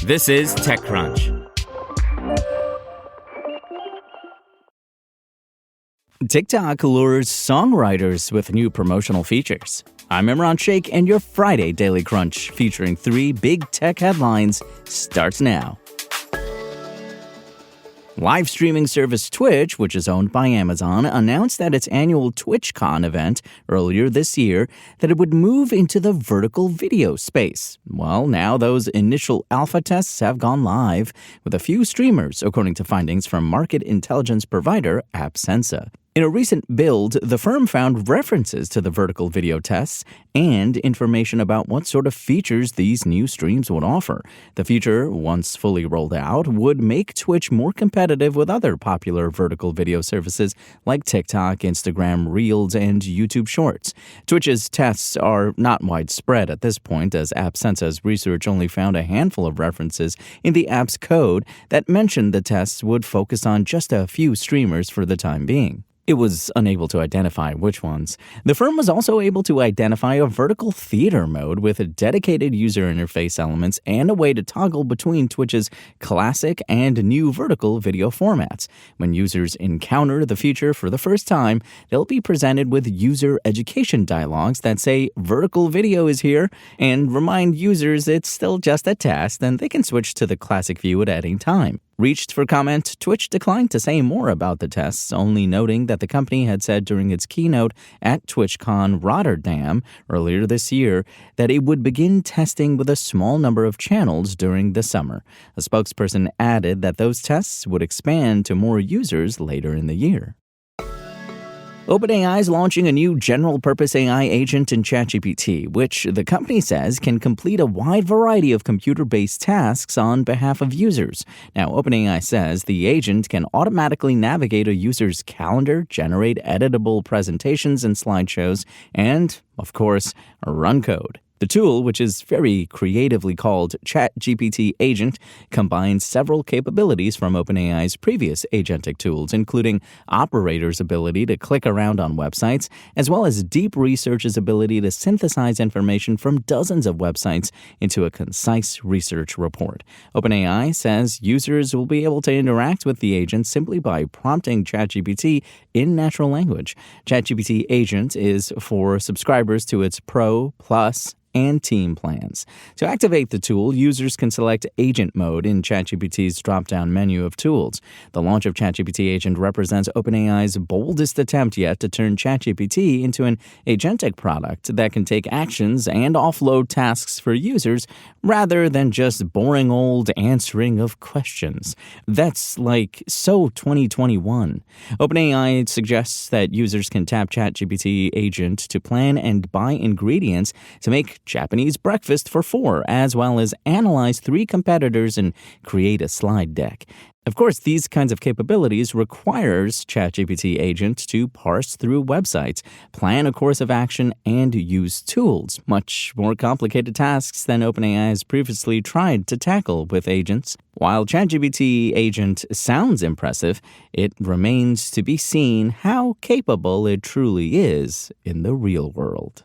This is TechCrunch. TikTok lures songwriters with new promotional features. I'm Imran Sheikh, and your Friday Daily Crunch, featuring 3 big tech headlines, starts now. Live streaming service Twitch, which is owned by Amazon, announced at its annual TwitchCon event earlier this year that it would move into the vertical video space. Well, now those initial alpha tests have gone live with a few streamers, according to findings from market intelligence provider AppSensa. In a recent build, the firm found references to the vertical video tests and information about what sort of features these new streams would offer. The feature, once fully rolled out, would make Twitch more competitive with other popular vertical video services like TikTok, Instagram, Reels, and YouTube Shorts. Twitch's tests are not widespread at this point, as AppSensa's research only found a handful of references in the app's code that mentioned the tests would focus on just a few streamers for the time being. It was unable to identify which ones. The firm was also able to identify a vertical theater mode with a dedicated user interface elements and a way to toggle between Twitch's classic and new vertical video formats. When users encounter the feature for the first time, they'll be presented with user education dialogues that say vertical video is here and remind users it's still just a test and they can switch to the classic view at any time. Reached for comment, Twitch declined to say more about the tests, only noting that the company had said during its keynote at TwitchCon Rotterdam earlier this year that it would begin testing with a small number of channels during the summer. A spokesperson added that those tests would expand to more users later in the year. OpenAI is launching a new general-purpose AI agent in ChatGPT, which the company says can complete a wide variety of computer-based tasks on behalf of users. Now, OpenAI says the agent can automatically navigate a user's calendar, generate editable presentations and slideshows, and, of course, run code. The tool, which is very creatively called ChatGPT Agent, combines several capabilities from OpenAI's previous agentic tools, including Operator's ability to click around on websites, as well as Deep Research's ability to synthesize information from dozens of websites into a concise research report. OpenAI says users will be able to interact with the agent simply by prompting ChatGPT in natural language. ChatGPT Agent is for subscribers to its Pro, Plus, and Team plans. To activate the tool, users can select Agent Mode in ChatGPT's drop-down menu of tools. The launch of ChatGPT Agent represents OpenAI's boldest attempt yet to turn ChatGPT into an agentic product that can take actions and offload tasks for users rather than just boring old answering of questions. That's like so 2021. OpenAI suggests that users can tap ChatGPT Agent to plan and buy ingredients to make Japanese breakfast for 4, as well as analyze 3 competitors and create a slide deck. Of course, these kinds of capabilities requires ChatGPT Agent to parse through websites, plan a course of action, and use tools, much more complicated tasks than OpenAI has previously tried to tackle with agents. While ChatGPT Agent sounds impressive, it remains to be seen how capable it truly is in the real world.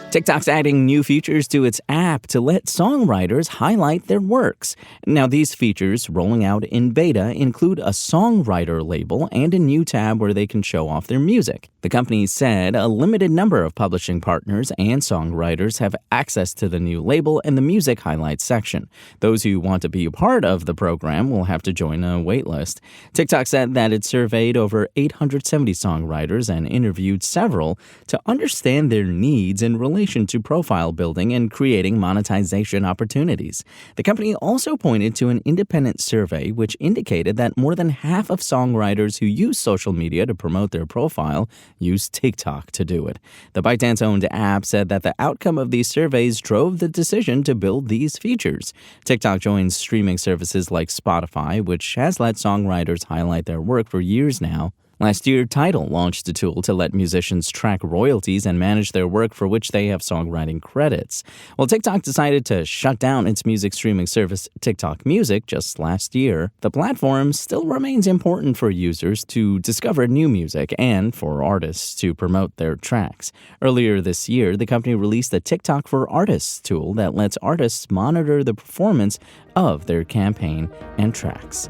TikTok's adding new features to its app to let songwriters highlight their works. Now, these features, rolling out in beta, include a songwriter label and a new tab where they can show off their music. The company said a limited number of publishing partners and songwriters have access to the new label and the music highlights section. Those who want to be a part of the program will have to join a waitlist. TikTok said that it surveyed over 870 songwriters and interviewed several to understand their needs in relation to profile building and creating monetization opportunities. The company also pointed to an independent survey which indicated that more than half of songwriters who use social media to promote their profile use TikTok to do it. The ByteDance-owned app said that the outcome of these surveys drove the decision to build these features. TikTok joins streaming services like Spotify, which has let songwriters highlight their work for years now. Last year, Tidal launched a tool to let musicians track royalties and manage their work for which they have songwriting credits. Well, TikTok decided to shut down its music streaming service TikTok Music just last year. The platform still remains important for users to discover new music and for artists to promote their tracks. Earlier this year, the company released the TikTok for Artists tool that lets artists monitor the performance of their campaign and tracks.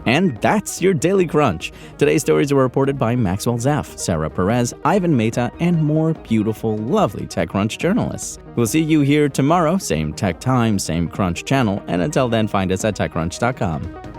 And that's your Daily Crunch. Today's stories were reported by Maxwell Zeff, Sarah Perez, Ivan Mehta, and more beautiful, lovely TechCrunch journalists. We'll see you here tomorrow, same tech time, same Crunch channel, and until then, find us at TechCrunch.com.